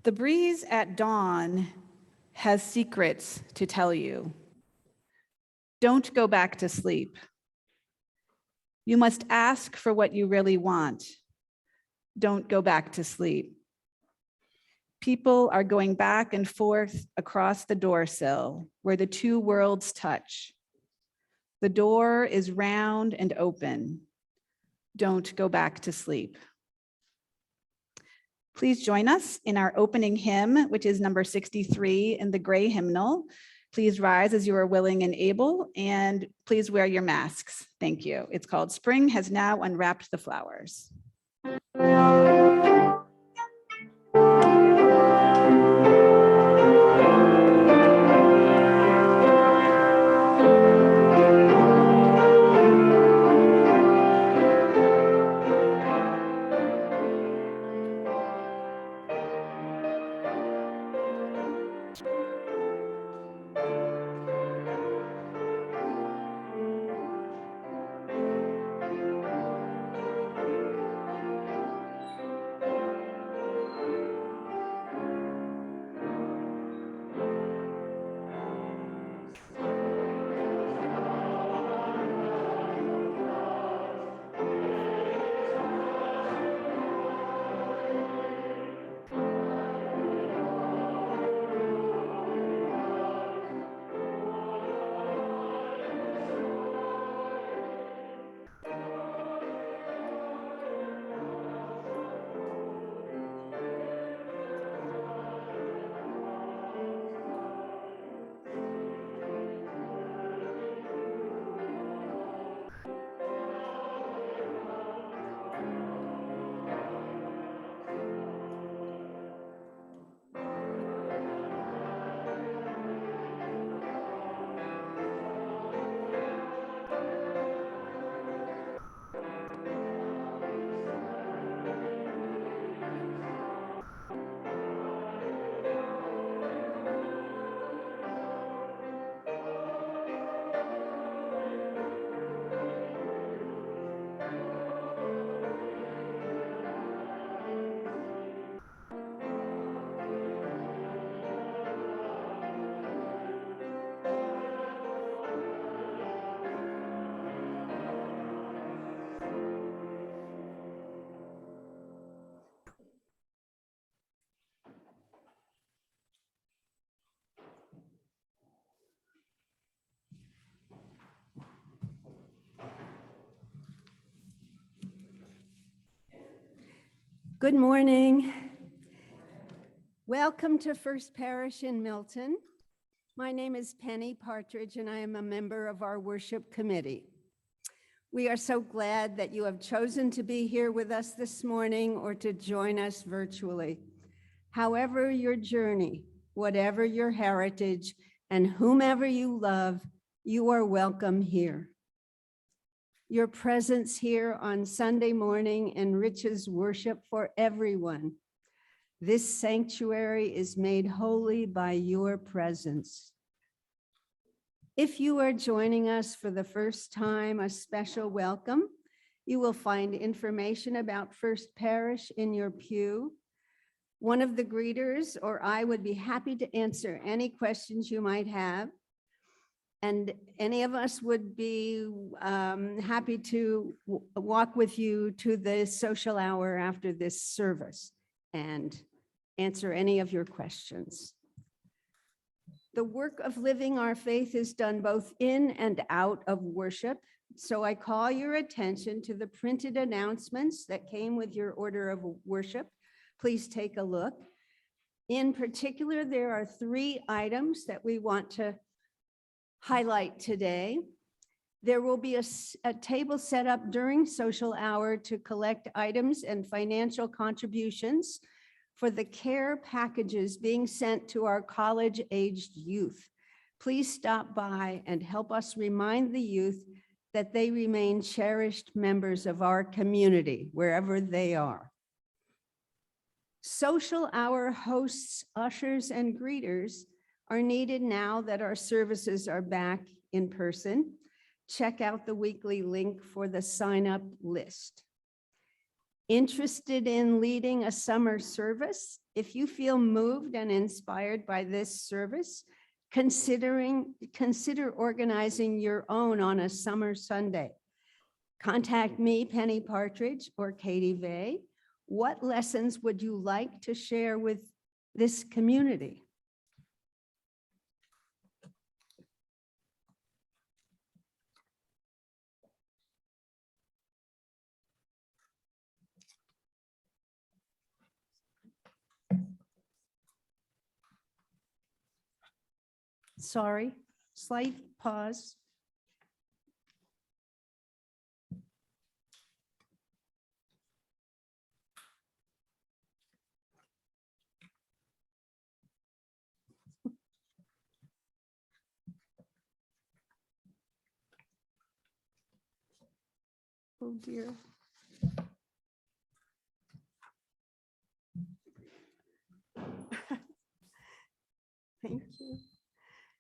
The breeze at dawn has secrets to tell you. Don't go back to sleep. You must ask for what you really want. Don't go back to sleep. People are going back and forth across the doorsill where the two worlds touch. The door is round and open. Don't go back to sleep. Please join us in our opening hymn, which is number 63 in the gray hymnal. Please rise as you are willing and able, and please wear your masks. Thank you. It's called Spring Has Now Unwrapped the Flowers. Good morning. Welcome to First Parish in Milton. My name is Penny Partridge and I am a member of our worship committee. We are so glad that you have chosen to be here with us this morning or to join us virtually. However your journey, whatever your heritage, and whomever you love, you are welcome here. Your presence here on Sunday morning enriches worship for everyone. This sanctuary is made holy by your presence. If you are joining us for the first time, a special welcome. You will find information about First Parish in your pew. One of the greeters or I would be happy to answer any questions you might have. And any of us would be happy to walk with you to the social hour after this service and answer any of your questions. The work of living our faith is done both in and out of worship. So I call your attention to the printed announcements that came with your order of worship. Please take a look. In particular, there are 3 items that we want to highlight today. There will be a table set up during social hour to collect items and financial contributions for the care packages being sent to our college-aged youth. Please stop by and help us remind the youth that they remain cherished members of our community, wherever they are. Social hour hosts, ushers, and greeters are needed now that our services are back in person. Check out the weekly link for the sign-up list. Interested in leading a summer service? If you feel moved and inspired by this service, consider organizing your own on a summer Sunday. Contact me, Penny Partridge, or Katie Vay. What lessons would you like to share with this community? Sorry, slight pause. Oh dear. Thank you.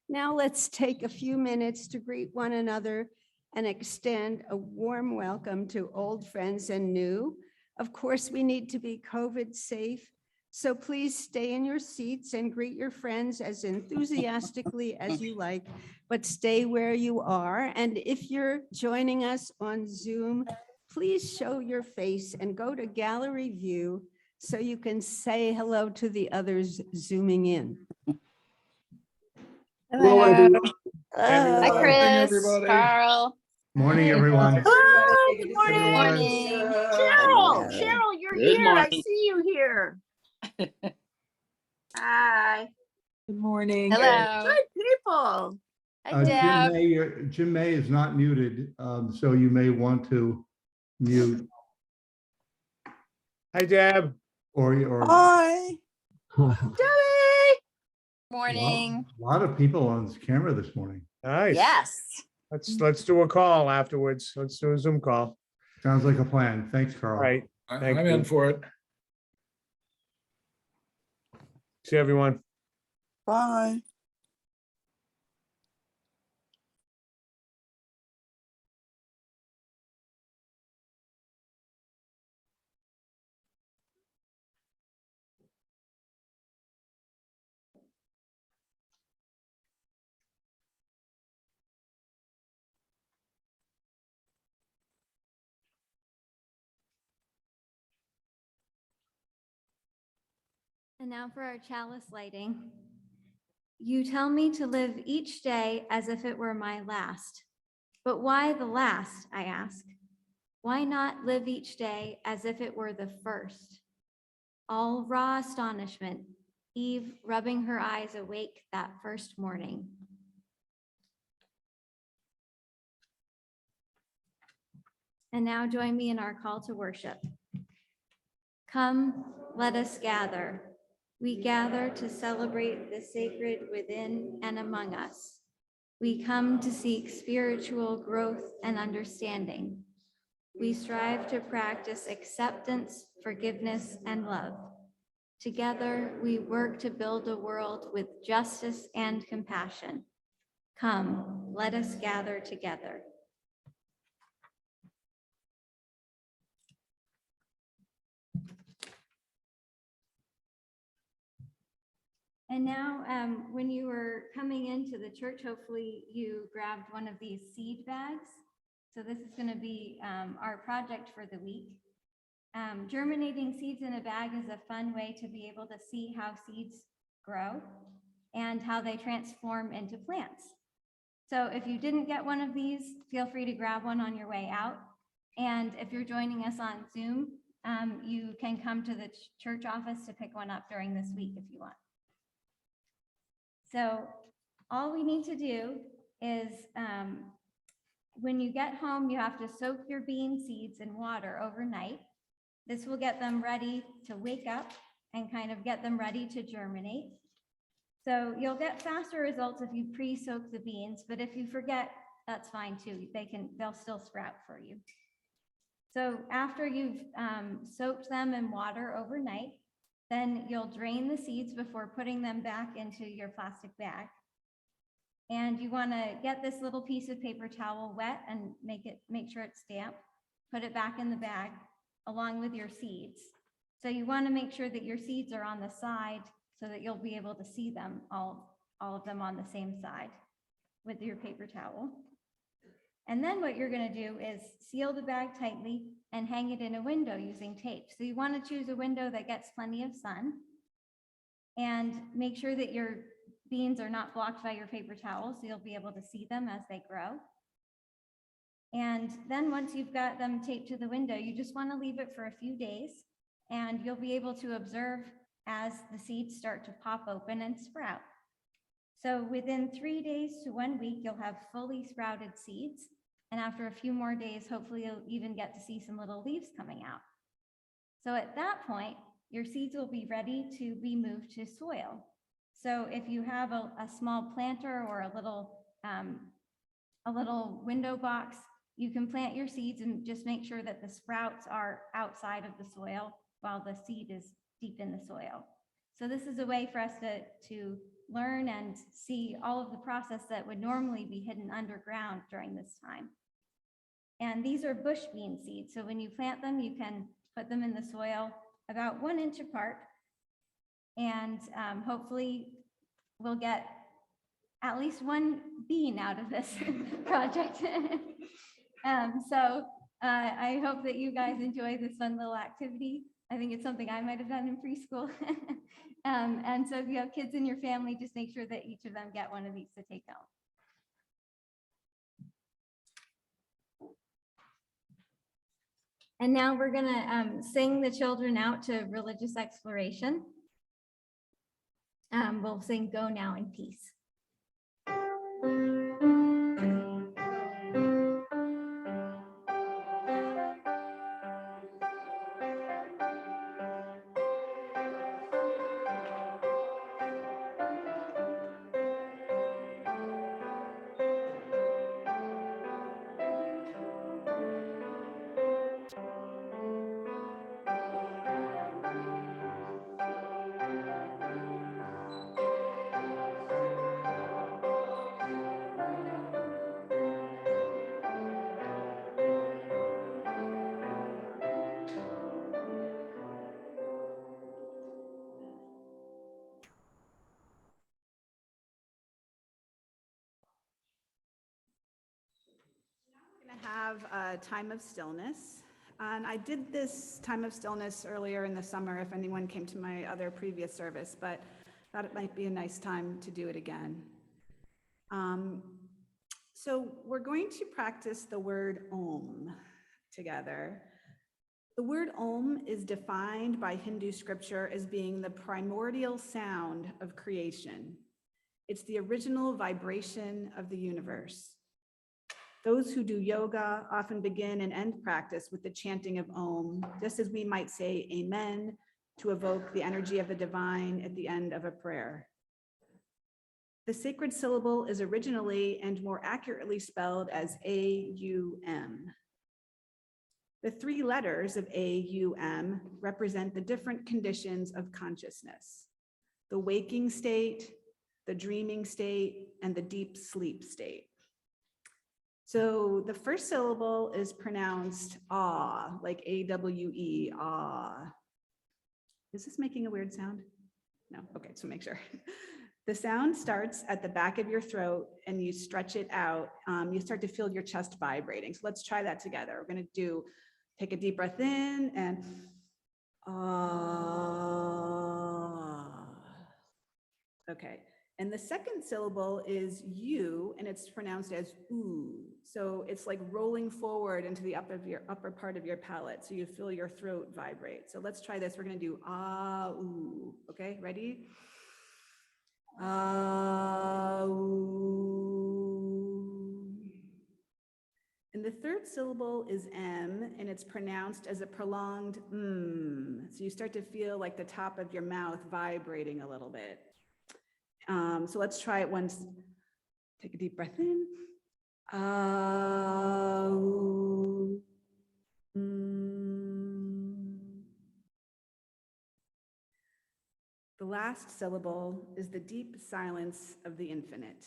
Now let's take a few minutes to greet one another and extend a warm welcome to old friends and new. Of course, we need to be COVID safe, so please stay in your seats and greet your friends as enthusiastically as you like, but stay where you are. And if you're joining us on Zoom, please show your face and go to gallery view so you can say hello to the others zooming in. Hello, everyone. Hi, Morning, Chris, everybody. Carl. Morning, everyone. Oh, good Good morning. morning. Cheryl, Cheryl, you're Good here. I morning. see you here. Hi. Good morning. Hello. Good people. Hi, Deb. Jim May is not muted, so you may want to mute Hi, Deb. or Hi. Debbie. Morning. a lot of people on this camera this morning. Nice. Yes. Let's do a call afterwards. Let's do a Zoom call. Sounds like a plan. Thanks, Carl. All right. Thank I'm you. in for it. See everyone. Bye. And now for our chalice lighting. You tell me to live each day as if it were my last. But why the last, I ask? Why not live each day as if it were the first? All raw astonishment, Eve rubbing her eyes awake that first morning. And now join me in our call to worship. Come, let us gather. We gather to celebrate the sacred within and among us. We come to seek spiritual growth and understanding. We strive to practice acceptance, forgiveness, and love. Together, we work to build a world with justice and compassion. Come, let us gather together. And now, when you were coming into the church, hopefully you grabbed one of these seed bags. So this is going to be our project for the week. Germinating seeds in a bag is a fun way to be able to see how seeds grow. and how they transform into plants. So if you didn't get one of these, feel free to grab one on your way out. And if you're joining us on Zoom, you can come to the church office to pick one up during this week if you want. So all we need to do is when you get home, you have to soak your bean seeds in water overnight. This will get them ready to wake up and kind of get them ready to germinate. So you'll get faster results if you pre-soak the beans, but if you forget, that's fine too. They'll still sprout for you. So after you've soaked them in water overnight, then you'll drain the seeds before putting them back into your plastic bag. And you want to get this little piece of paper towel wet and make sure it's damp. Put it back in the bag along with your seeds. So you want to make sure that your seeds are on the side so that you'll be able to see them, all of them on the same side with your paper towel. And then what you're going to do is seal the bag tightly and hang it in a window using tape. So you want to choose a window that gets plenty of sun and make sure that your beans are not blocked by your paper towel, so you'll be able to see them as they grow. And then once you've got them taped to the window, you just want to leave it for a few days, and you'll be able to observe as the seeds start to pop open and sprout. So within 3 days to 1 week, you'll have fully sprouted seeds. And after a few more days, hopefully you'll even get to see some little leaves coming out. So at that point, your seeds will be ready to be moved to soil. So if you have a small planter or a little window box, you can plant your seeds and just make sure that the sprouts are outside of the soil while the seed is deep in the soil. So this is a way for us to learn and see all of the process that would normally be hidden underground during this time. And these are bush bean seeds. So when you plant them, you can put them in the soil about 1 inch apart. And hopefully we'll get at least one bean out of this project. I hope that you guys enjoy this fun little activity. I think it's something I might have done in preschool. And so if you have kids in your family, just make sure that each of them get one of these to take home. And now we're gonna sing the children out to religious exploration. We'll sing Go Now in Peace. Have a time of stillness. And I did this time of stillness earlier in the summer if anyone came to my other previous service, but thought it might be a nice time to do it again. So we're going to practice the word Om together. The word Om is defined by Hindu scripture as being the primordial sound of creation. It's the original vibration of the universe. Those who do yoga often begin and end practice with the chanting of Om, just as we might say Amen to evoke the energy of the divine at the end of a prayer. The sacred syllable is originally and more accurately spelled as A-U-M. The 3 letters of A-U-M represent the different conditions of consciousness: the waking state, the dreaming state, and the deep sleep state. So the first syllable is pronounced ah, like A-W-E, ah. Is this making a weird sound? No, okay, so make sure. The sound starts at the back of your throat and you stretch it out. You start to feel your chest vibrating. So let's try that together. We're gonna take a deep breath in and ah. Okay, And the second syllable is you, and it's pronounced as ooh. So it's like rolling forward into the upper part of your palate. So you feel your throat vibrate. So let's try this. We're gonna do ah, ooh. Okay, ready? Ah, ooh. And the third syllable is M, and it's pronounced as a prolonged mm. So you start to feel like the top of your mouth vibrating a little bit. So let's try it once. Take a deep breath in. Ah, ooh, mm. The last syllable is the deep silence of the infinite.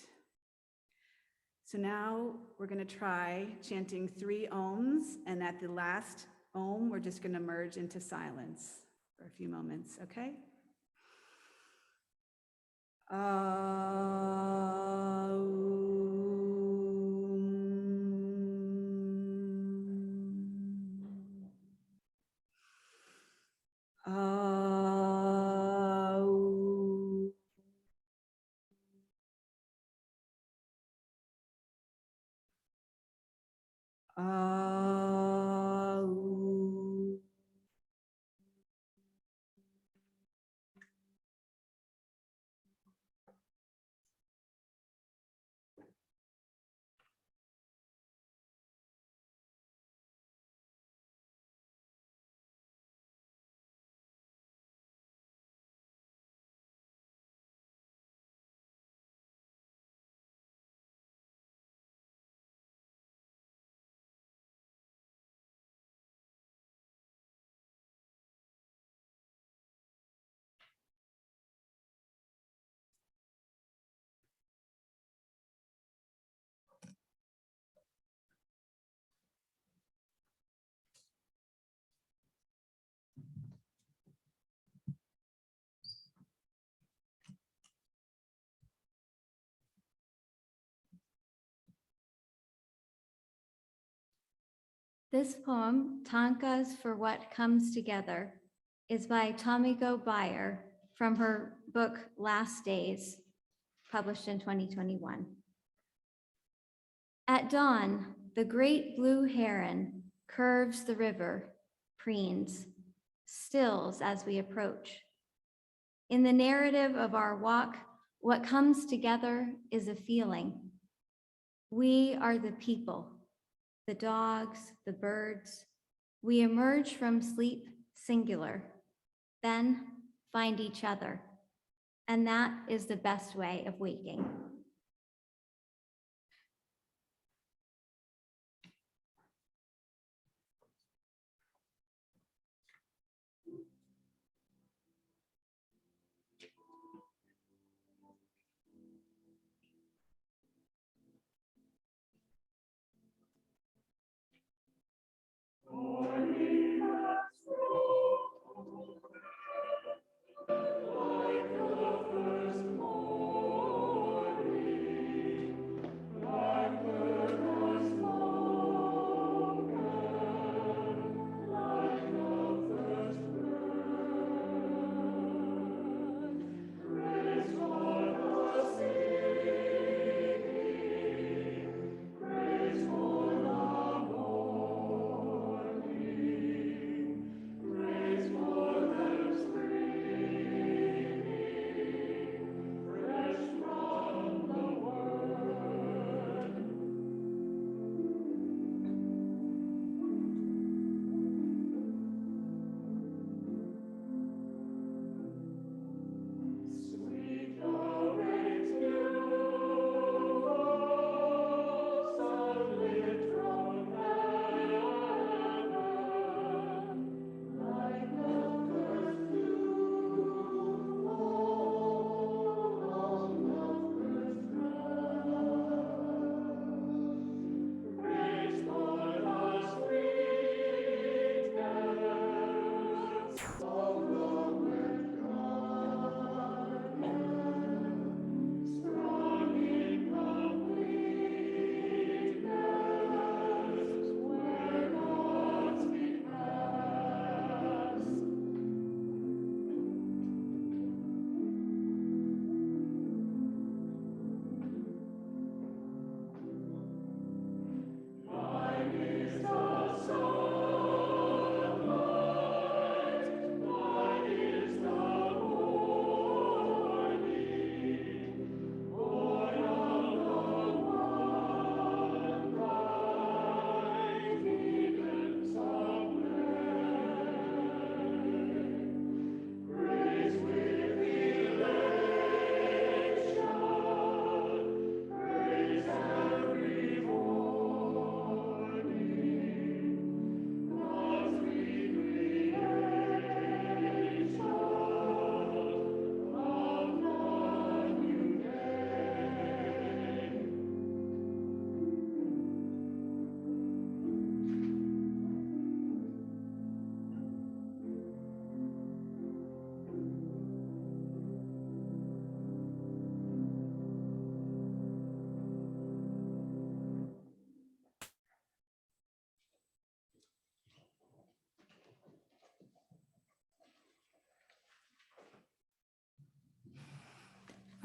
So now we're going to try chanting 3 ohms, and at the last ohm, we're just going to merge into silence for a few moments, okay? This poem, Tankas for What Comes Together, is by Tomiko Bayer from her book Last Days, published in 2021. At dawn, the great blue heron curves the river, preens, stills as we approach. In the narrative of our walk, what comes together is a feeling. We are the people, the dogs, the birds. We emerge from sleep singular, then find each other. And that is the best way of waking.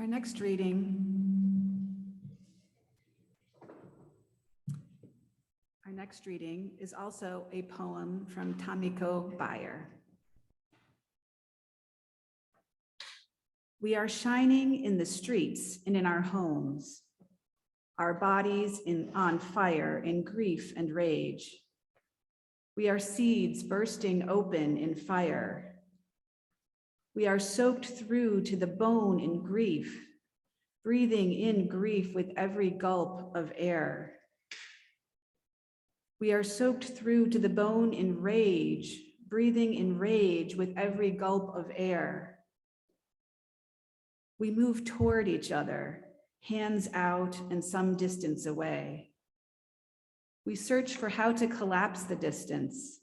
Our next reading. Our next reading is also a poem from Tamiko Bayer. We are shining in the streets and in our homes, our bodies on fire in grief and rage. We are seeds bursting open in fire. We are soaked through to the bone in grief, breathing in grief with every gulp of air. We are soaked through to the bone in rage, breathing in rage with every gulp of air. We move toward each other, hands out and some distance away. We search for how to collapse the distance.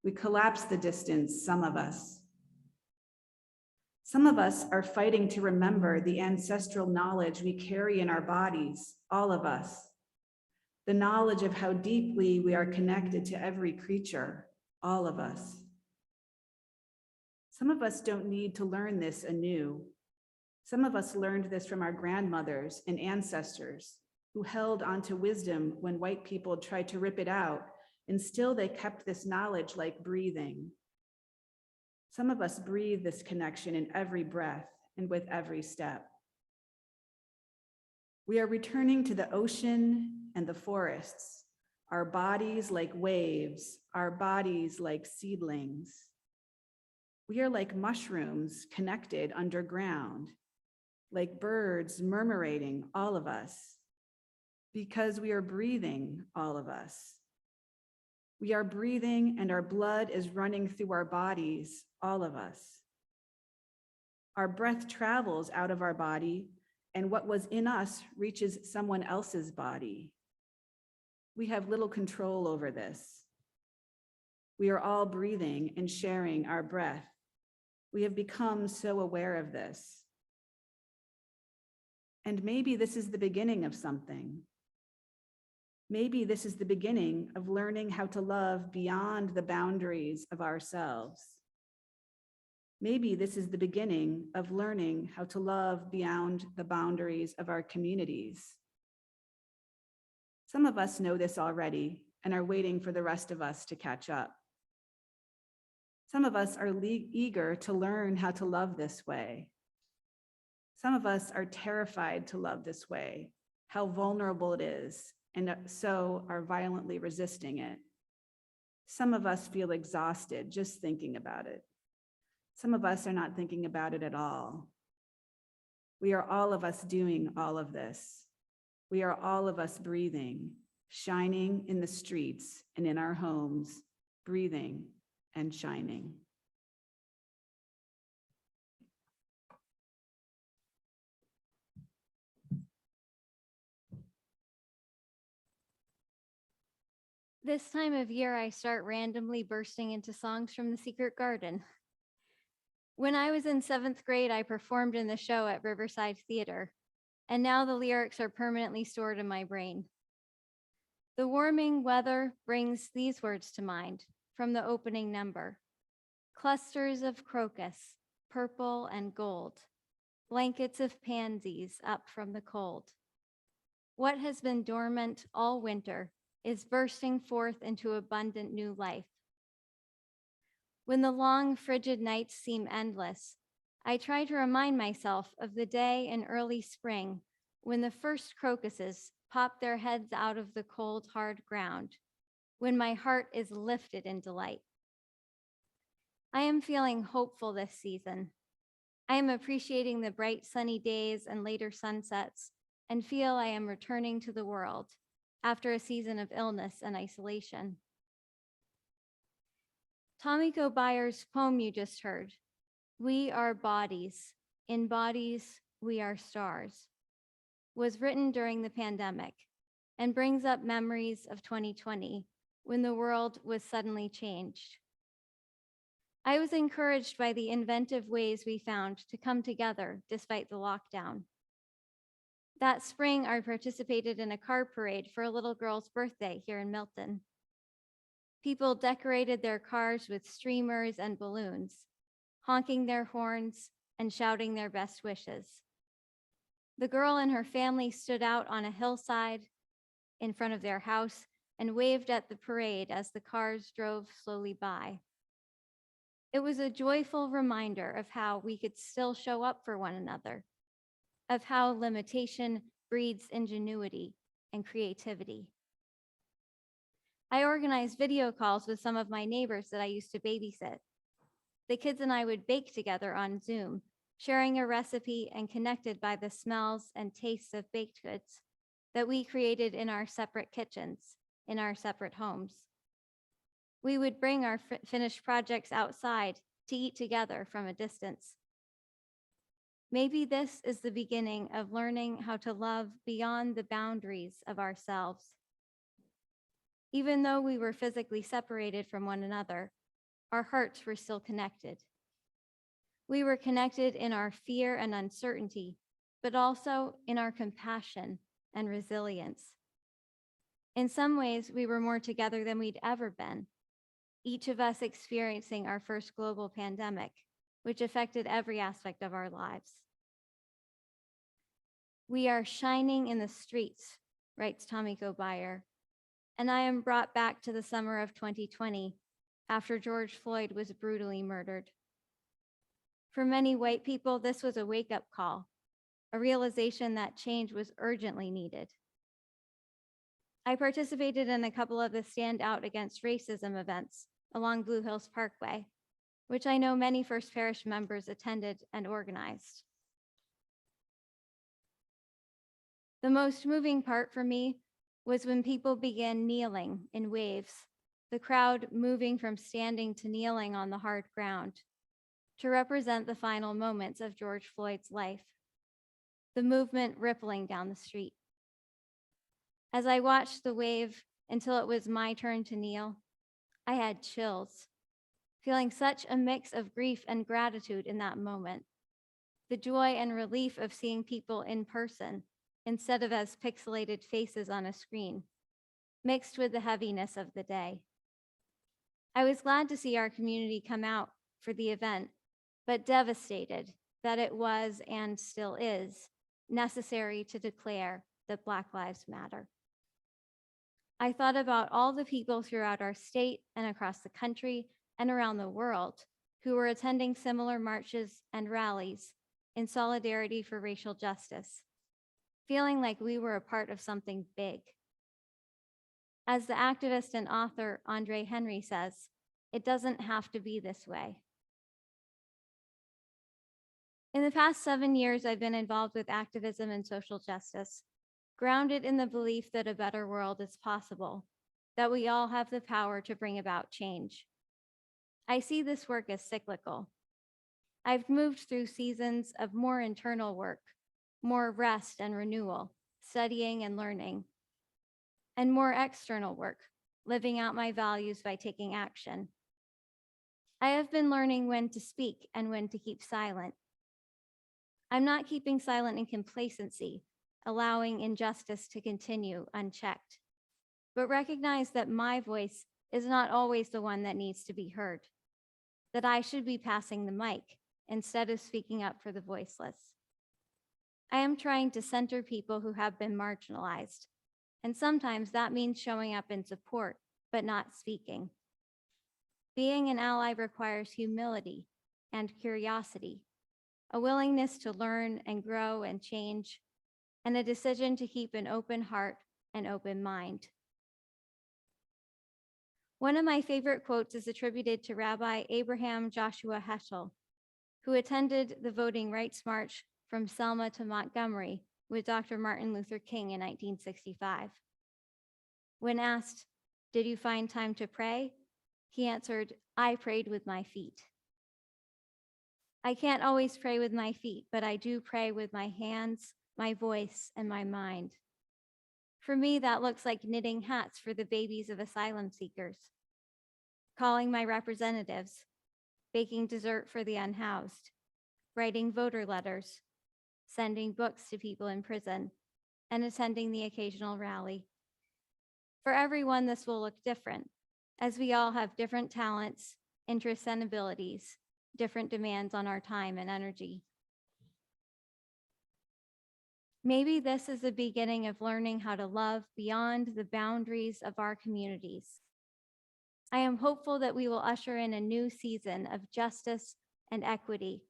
We collapse the distance, some of us. Some of us are fighting to remember the ancestral knowledge we carry in our bodies, all of us. The knowledge of how deeply we are connected to every creature, all of us. Some of us don't need to learn this anew. Some of us learned this from our grandmothers and ancestors who held onto wisdom when white people tried to rip it out, and still they kept this knowledge like breathing. Some of us breathe this connection in every breath and with every step. We are returning to the ocean and the forests, our bodies like waves, our bodies like seedlings. We are like mushrooms connected underground, like birds murmurating, all of us, because we are breathing, all of us. We are breathing and our blood is running through our bodies, all of us. Our breath travels out of our body, and what was in us reaches someone else's body. We have little control over this. We are all breathing and sharing our breath. We have become so aware of this. And maybe this is the beginning of something. Maybe this is the beginning of learning how to love beyond the boundaries of ourselves. Maybe this is the beginning of learning how to love beyond the boundaries of our communities. Some of us know this already and are waiting for the rest of us to catch up. Some of us are eager to learn how to love this way. Some of us are terrified to love this way, how vulnerable it is, and so are violently resisting it. Some of us feel exhausted just thinking about it. Some of us are not thinking about it at all. We are all of us doing all of this. We are all of us breathing, shining in the streets and in our homes, breathing and shining. This time of year, I start randomly bursting into songs from the Secret Garden. When I was in 7th grade, I performed in the show at Riverside Theater, and now the lyrics are permanently stored in my brain. The warming weather brings these words to mind from the opening number. Clusters of crocus, purple and gold, blankets of pansies up from the cold. What has been dormant all winter is bursting forth into abundant new life. When the long, frigid nights seem endless, I try to remind myself of the day in early spring when the first crocuses pop their heads out of the cold, hard ground, when my heart is lifted in delight. I am feeling hopeful this season. I am appreciating the bright sunny days and later sunsets and feel I am returning to the world after a season of illness and isolation. Tamiko Bayer's poem you just heard, We Are Bodies, in Bodies We Are Stars, was written during the pandemic and brings up memories of 2020 when the world was suddenly changed. I was encouraged by the inventive ways we found to come together despite the lockdown. That spring, I participated in a car parade for a little girl's birthday here in Milton. People decorated their cars with streamers and balloons, honking their horns and shouting their best wishes, The girl and her family stood out on a hillside in front of their house and waved at the parade as the cars drove slowly by. It was a joyful reminder of how we could still show up for one another, of how limitation breeds ingenuity and creativity. I organized video calls with some of my neighbors that I used to babysit. The kids and I would bake together on Zoom, sharing a recipe and connected by the smells and tastes of baked goods that we created in our separate kitchens, in our separate homes. We would bring our finished projects outside to eat together from a distance. Maybe this is the beginning of learning how to love beyond the boundaries of ourselves. Even though we were physically separated from one another, our hearts were still connected. We were connected in our fear and uncertainty, but also in our compassion and resilience. In some ways, we were more together than we'd ever been, each of us experiencing our first global pandemic, which affected every aspect of our lives. We are shining in the streets, writes Tomiko Bayer, and I am brought back to the summer of 2020 after George Floyd was brutally murdered. For many white people, this was a wake-up call, a realization that change was urgently needed. I participated in a couple of the Stand Out Against Racism events along Blue Hills Parkway, which I know many First Parish members attended and organized. The most moving part for me was when people began kneeling in waves, the crowd moving from standing to kneeling on the hard ground to represent the final moments of George Floyd's life, the movement rippling down the street. As I watched the wave until it was my turn to kneel, I had chills, feeling such a mix of grief and gratitude in that moment. The joy and relief of seeing people in person instead of as pixelated faces on a screen, mixed with the heaviness of the day. I was glad to see our community come out for the event, but devastated that it was and still is necessary to declare that Black Lives Matter. I thought about all the people throughout our state and across the country and around the world who were attending similar marches and rallies in solidarity for racial justice, feeling like we were a part of something big. As the activist and author Andre Henry says, it doesn't have to be this way. In the past 7 years, I've been involved with activism and social justice, grounded in the belief that a better world is possible, that we all have the power to bring about change. I see this work as cyclical. I've moved through seasons of more internal work, more rest and renewal, studying and learning, and more external work, living out my values by taking action. I have been learning when to speak and when to keep silent. I'm not keeping silent in complacency, allowing injustice to continue unchecked, but recognize that my voice is not always the one that needs to be heard, that I should be passing the mic instead of speaking up for the voiceless. I am trying to center people who have been marginalized, and sometimes that means showing up in support, but not speaking. Being an ally requires humility and curiosity, a willingness to learn and grow and change, and a decision to keep an open heart and open mind. One of my favorite quotes is attributed to Rabbi Abraham Joshua Heschel, who attended the Voting Rights March from Selma to Montgomery with Dr. Martin Luther King in 1965. When asked, "Did you find time to pray?" he answered, "I prayed with my feet." I can't always pray with my feet, but I do pray with my hands, my voice, and my mind. For me, that looks like knitting hats for the babies of asylum seekers, calling my representatives, baking dessert for the unhoused, writing voter letters, sending books to people in prison, and attending the occasional rally. For everyone, this will look different, as we all have different talents, interests, and abilities, different demands on our time and energy. Maybe this is the beginning of learning how to love beyond the boundaries of our communities. I am hopeful that we will usher in a new season of justice and equity,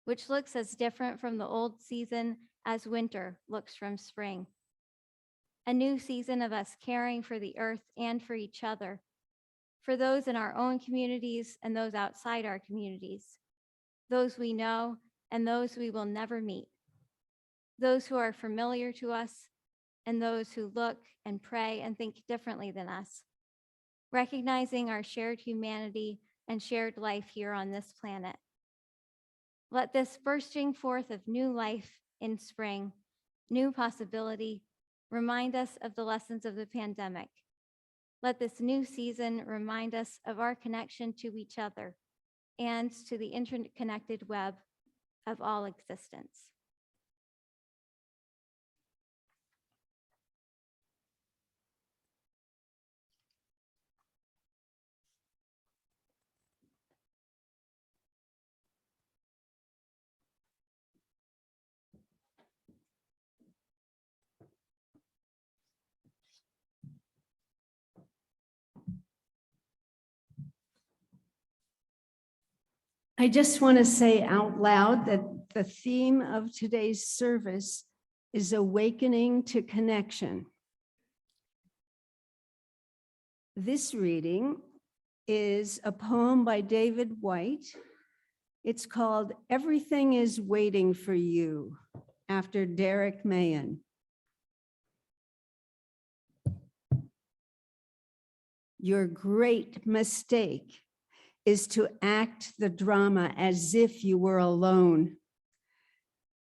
which looks as different from the old season as winter looks from spring. A new season of us caring for the earth and for each other, for those in our own communities and those outside our communities, those we know and those we will never meet, those who are familiar to us and those who look and pray and think differently than us, recognizing our shared humanity and shared life here on this planet. Let this bursting forth of new life in spring, new possibility, remind us of the lessons of the pandemic. Let this new season remind us of our connection to each other and to the interconnected web of all existence. I just want to say out loud that the theme of today's service is awakening to connection. This reading is a poem by David White. It's called Everything is Waiting for You, after Derek Mahan. Your great mistake is to act the drama as if you were alone,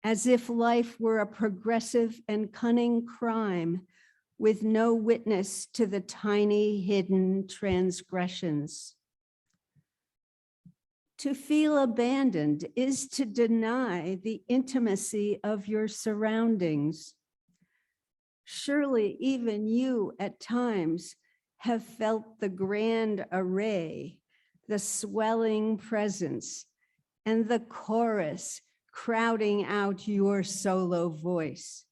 as if life were a progressive and cunning crime with no witness to the tiny hidden transgressions. To feel abandoned is to deny the intimacy of your surroundings. Surely even you at times have felt the grand array, the swelling presence, and the chorus crowding out your solo voice.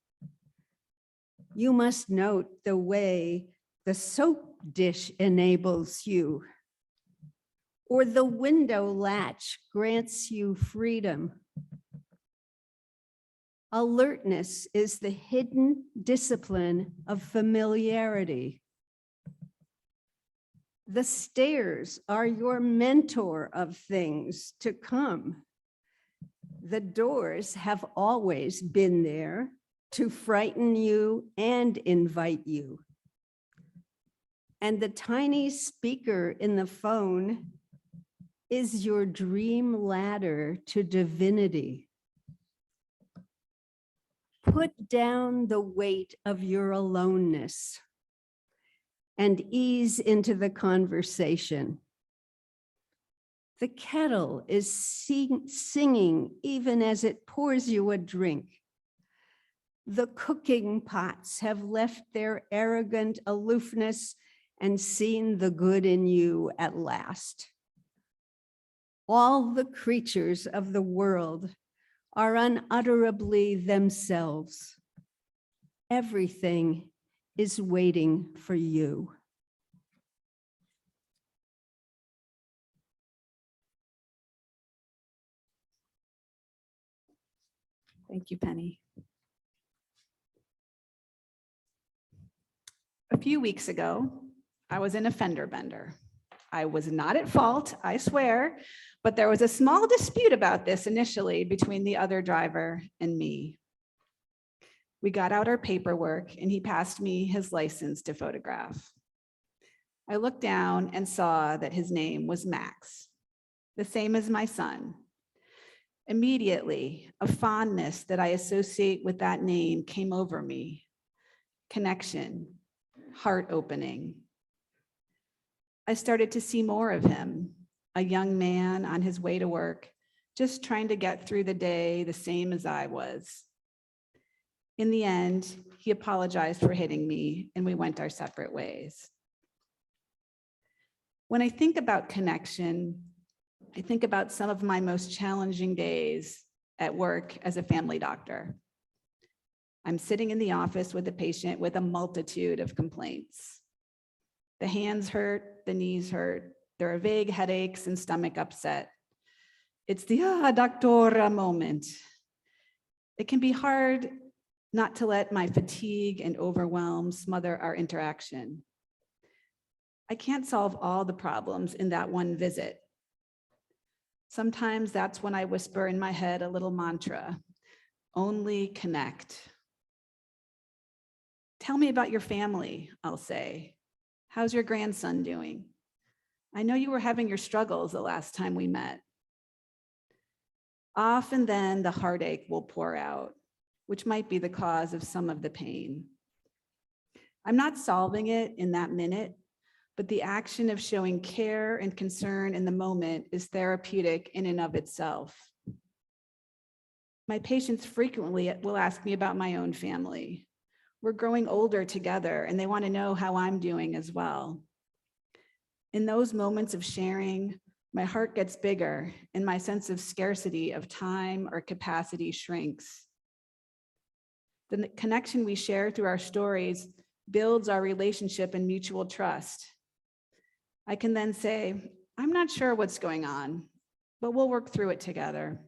You must note the way the soap dish enables you, or the window latch grants you freedom. Alertness is the hidden discipline of familiarity. The stairs are your mentor of things to come. The doors have always been there to frighten you and invite you. And the tiny speaker in the phone is your dream ladder to divinity. Put down the weight of your aloneness and ease into the conversation. The kettle is singing even as it pours you a drink. The cooking pots have left their arrogant aloofness and seen the good in you at last. All the creatures of the world are unutterably themselves. Everything is waiting for you. Thank you, Penny. A few weeks ago, I was in a fender bender. I was not at fault, I swear, but there was a small dispute about this initially between the other driver and me. We got out our paperwork and he passed me his license to photograph. I looked down and saw that his name was Max, the same as my son. Immediately, a fondness that I associate with that name came over me. Connection, heart opening. I started to see more of him, a young man on his way to work, just trying to get through the day the same as I was. In the end, he apologized for hitting me and we went our separate ways. When I think about connection, I think about some of my most challenging days at work as a family doctor. I'm sitting in the office with a patient with a multitude of complaints. The hands hurt, the knees hurt. There are vague headaches and stomach upset. It's the doctora moment. It can be hard not to let my fatigue and overwhelm smother our interaction. I can't solve all the problems in that one visit. Sometimes that's when I whisper in my head a little mantra, only connect. Tell me about your family, I'll say. How's your grandson doing? I know you were having your struggles the last time we met. Often then the heartache will pour out, which might be the cause of some of the pain. I'm not solving it in that minute, but the action of showing care and concern in the moment is therapeutic in and of itself. My patients frequently will ask me about my own family. We're growing older together and they want to know how I'm doing as well. In those moments of sharing, my heart gets bigger and my sense of scarcity of time or capacity shrinks. The connection we share through our stories builds our relationship and mutual trust. I can then say, I'm not sure what's going on, but we'll work through it together.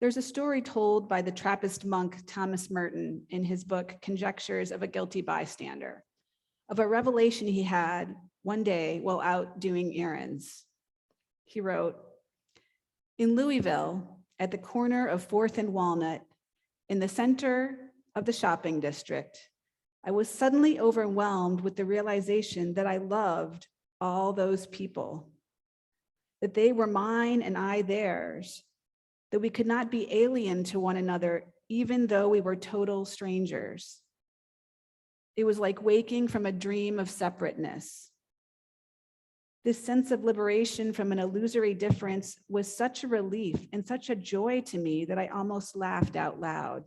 There's a story told by the Trappist monk Thomas Merton in his book, Conjectures of a Guilty Bystander, of a revelation he had one day while out doing errands. He wrote, in Louisville, at the corner of 4th and Walnut, in the center of the shopping district, I was suddenly overwhelmed with the realization that I loved all those people, that they were mine and I theirs, that we could not be alien to one another, even though we were total strangers. It was like waking from a dream of separateness. This sense of liberation from an illusory difference was such a relief and such a joy to me that I almost laughed out loud.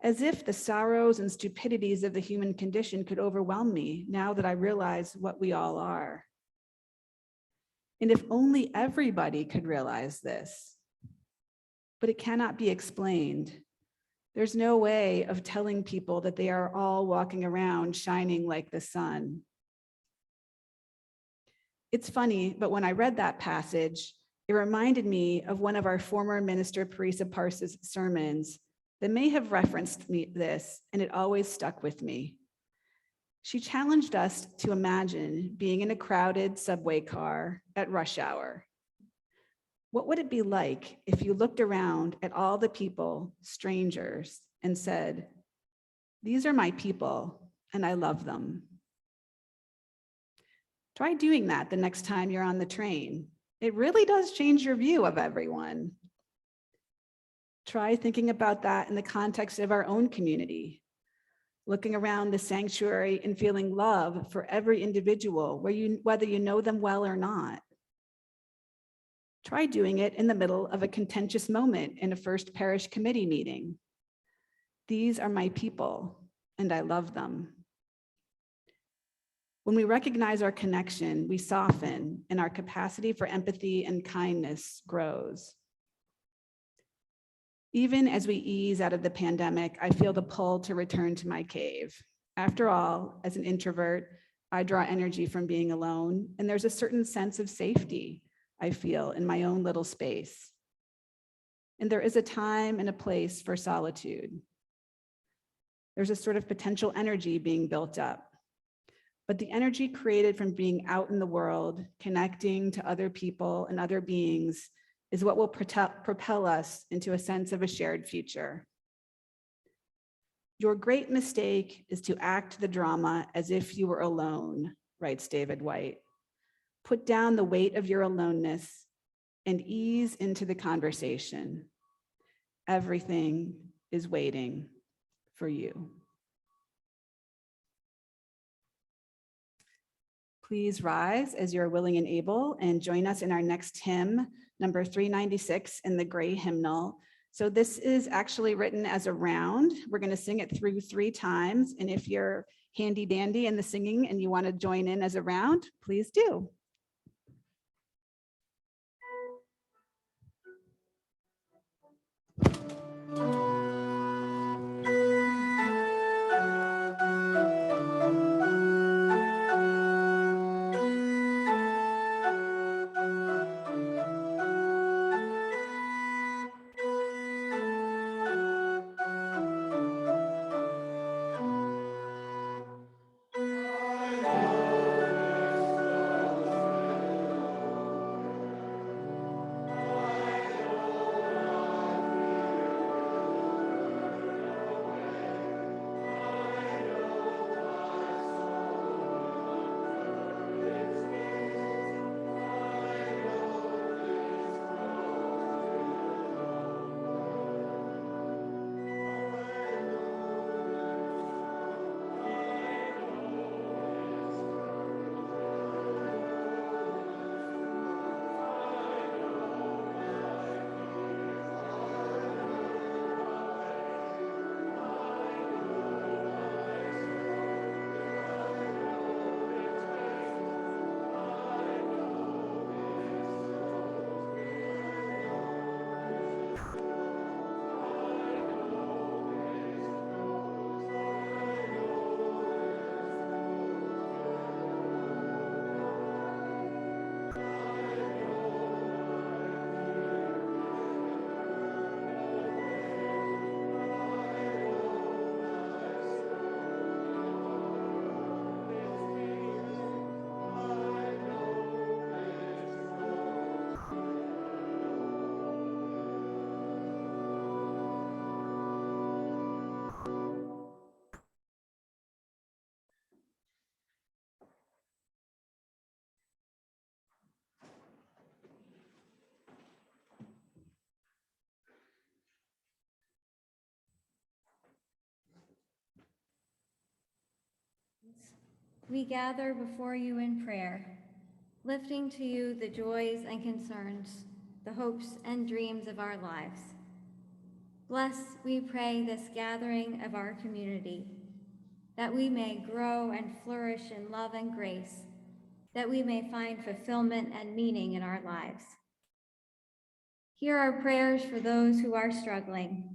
As if the sorrows and stupidities of the human condition could overwhelm me now that I realize what we all are. And if only everybody could realize this, but it cannot be explained. There's no way of telling people that they are all walking around shining like the sun. It's funny, but when I read that passage, it reminded me of one of our former minister, Parish Pars's sermons that may have referenced this, and it always stuck with me. She challenged us to imagine being in a crowded subway car at rush hour. What would it be like if you looked around at all the people, strangers, and said, these are my people, and I love them? Try doing that the next time you're on the train. It really does change your view of everyone. Try thinking about that in the context of our own community, looking around the sanctuary and feeling love for every individual, whether you know them well or not. Try doing it in the middle of a contentious moment in a First Parish committee meeting. These are my people, and I love them. When we recognize our connection, we soften, and our capacity for empathy and kindness grows. Even as we ease out of the pandemic, I feel the pull to return to my cave. After all, as an introvert, I draw energy from being alone, and there's a certain sense of safety I feel in my own little space. And there is a time and a place for solitude. There's a sort of potential energy being built up. But the energy created from being out in the world, connecting to other people and other beings, is what will propel us into a sense of a shared future. Your great mistake is to act the drama as if you were alone, writes David White. Put down the weight of your aloneness and ease into the conversation. Everything is waiting for you. Please rise as you're willing and able and join us in our next hymn, number 396 in the gray hymnal. So this is actually written as a round. We're going to sing it through 3 times. And if you're handy dandy in the singing and you want to join in as a round, please do. we gather before you in prayer, lifting to you the joys and concerns, the hopes and dreams of our lives. Bless, we pray, this gathering of our community, that we may grow and flourish in love and grace, that we may find fulfillment and meaning in our lives. Hear our prayers for those who are struggling,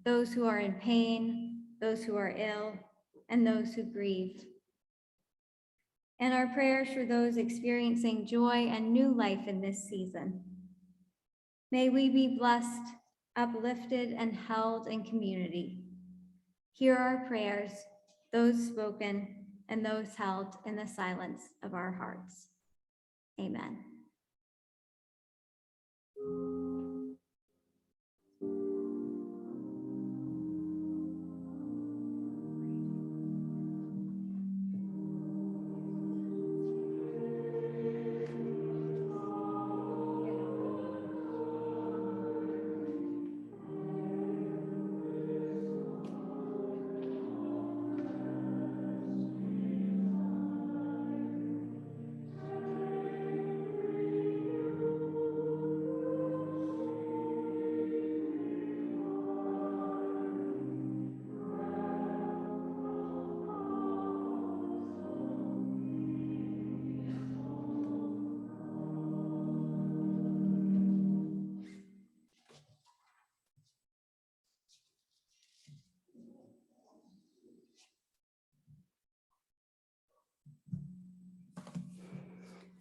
those who are in pain, those who are ill, and those who grieve. And our prayers for those experiencing joy and new life in this season. May we be blessed, uplifted, and held in community. Hear our prayers, those spoken and those held in the silence of our hearts. Amen.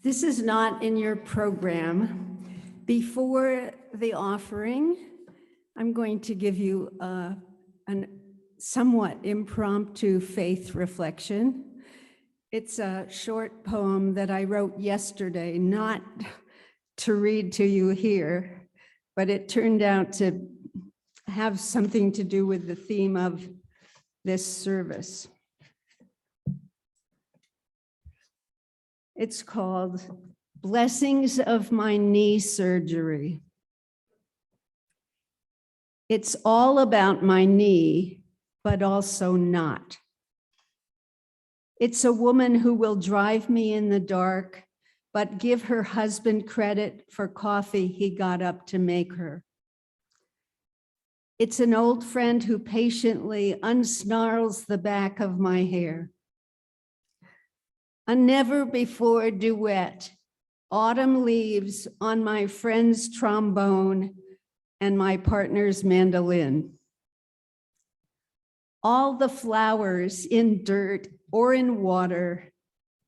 This is not in your program. Before the offering, I'm going to give you an somewhat impromptu faith reflection. It's a short poem that I wrote yesterday, not to read to you here, but it turned out to have something to do with the theme of this service. It's called Blessings of My Knee Surgery. It's all about my knee, but also not. It's a woman who will drive me in the dark, but give her husband credit for coffee he got up to make her. It's an old friend who patiently unsnarls the back of my hair. A never-before duet, autumn leaves on my friend's trombone and my partner's mandolin. All the flowers in dirt or in water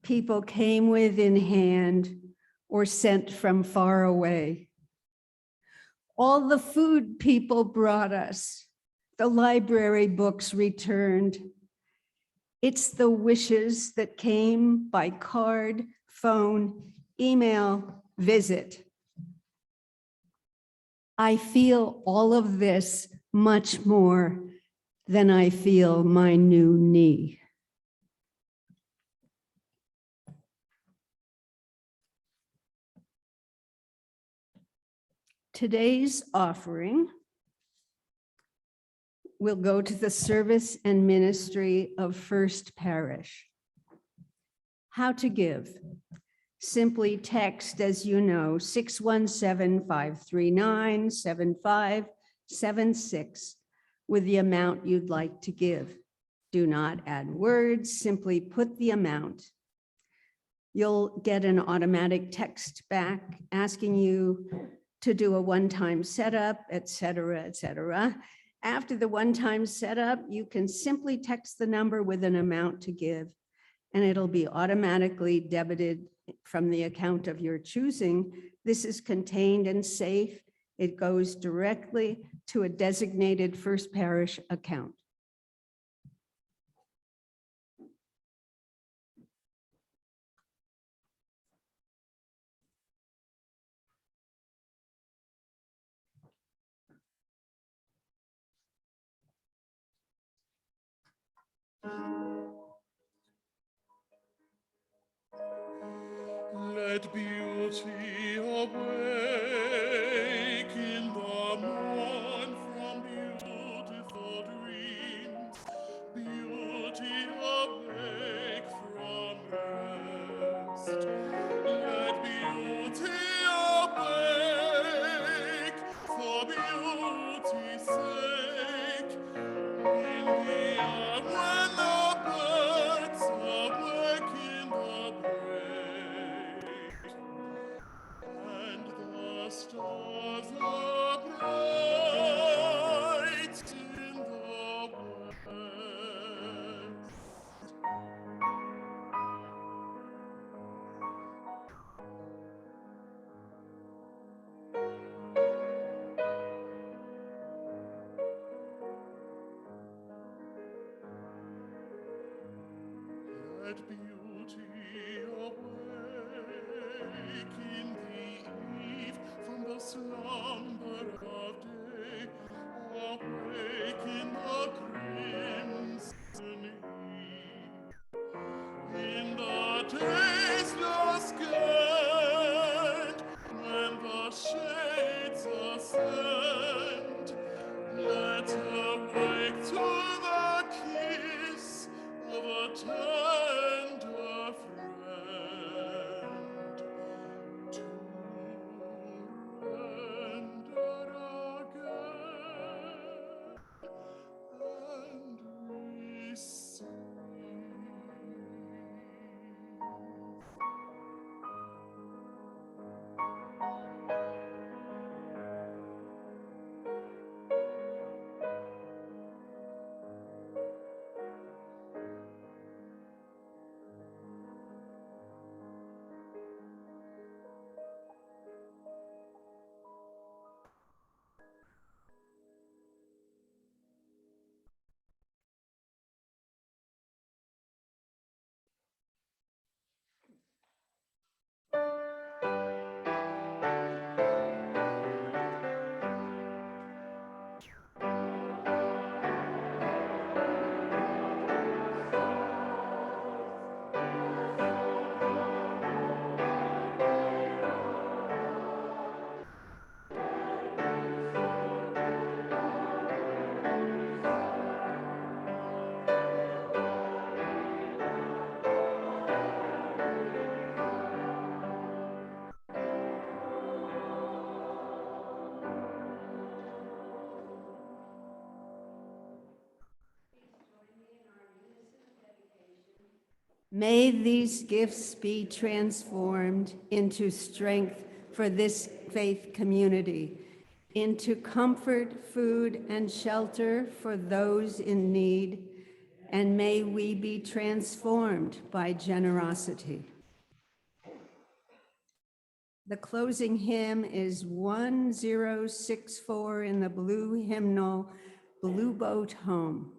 people came with in hand or sent from far away. All the food people brought us, the library books returned. It's the wishes that came by card, phone, email, visit. I feel all of this much more than I feel my new knee. Today's offering will go to the service and ministry of First Parish. How to give? Simply text, as you know, 617-539-7576 with the amount you'd like to give. Do not add words, simply put the amount. You'll get an automatic text back asking you to do a one-time setup, et cetera, et cetera. After the one-time setup, you can simply text the number with an amount to give, and it'll be automatically debited from the account of your choosing. This is contained and safe. It goes directly to a designated First Parish account. Let beauty awake in the morn from beautiful dreams. Beauty awake from let beauty awake in the eve from the slumber of day, awake in the crimson eve. In the days just gained, when the shades ascend, let's awake to the kiss of a tender friend, to render again and receive. May these gifts be transformed into strength for this faith community, into comfort, food, and shelter for those in need, and may we be transformed by generosity. The closing hymn is 1064 in the blue hymnal, Blue Boat Home.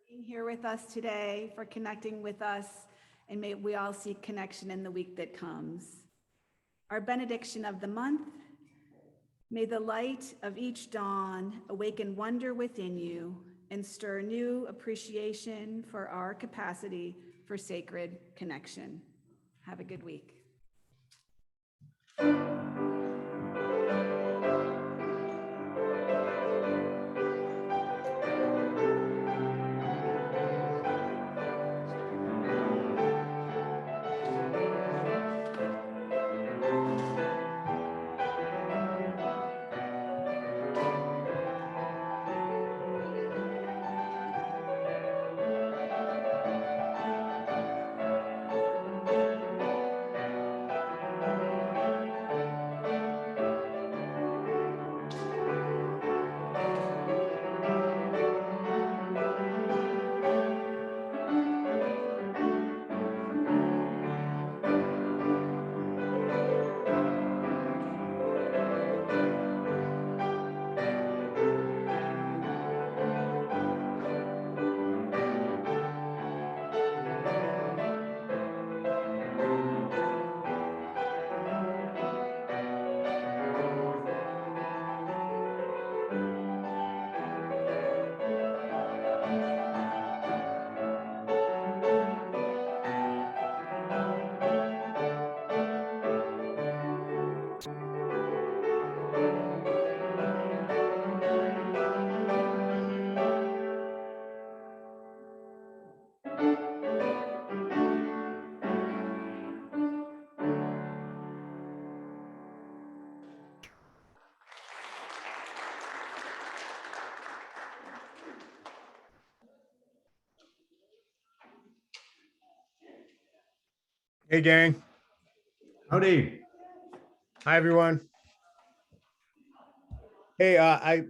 being here with us today, for connecting with us, and may we all seek connection in the week that comes. Our benediction of the month: may the light of each dawn awaken wonder within you and stir new appreciation for our capacity for sacred connection. Have a good week. Hey, gang. Howdy. Hi, everyone. Hey, I'm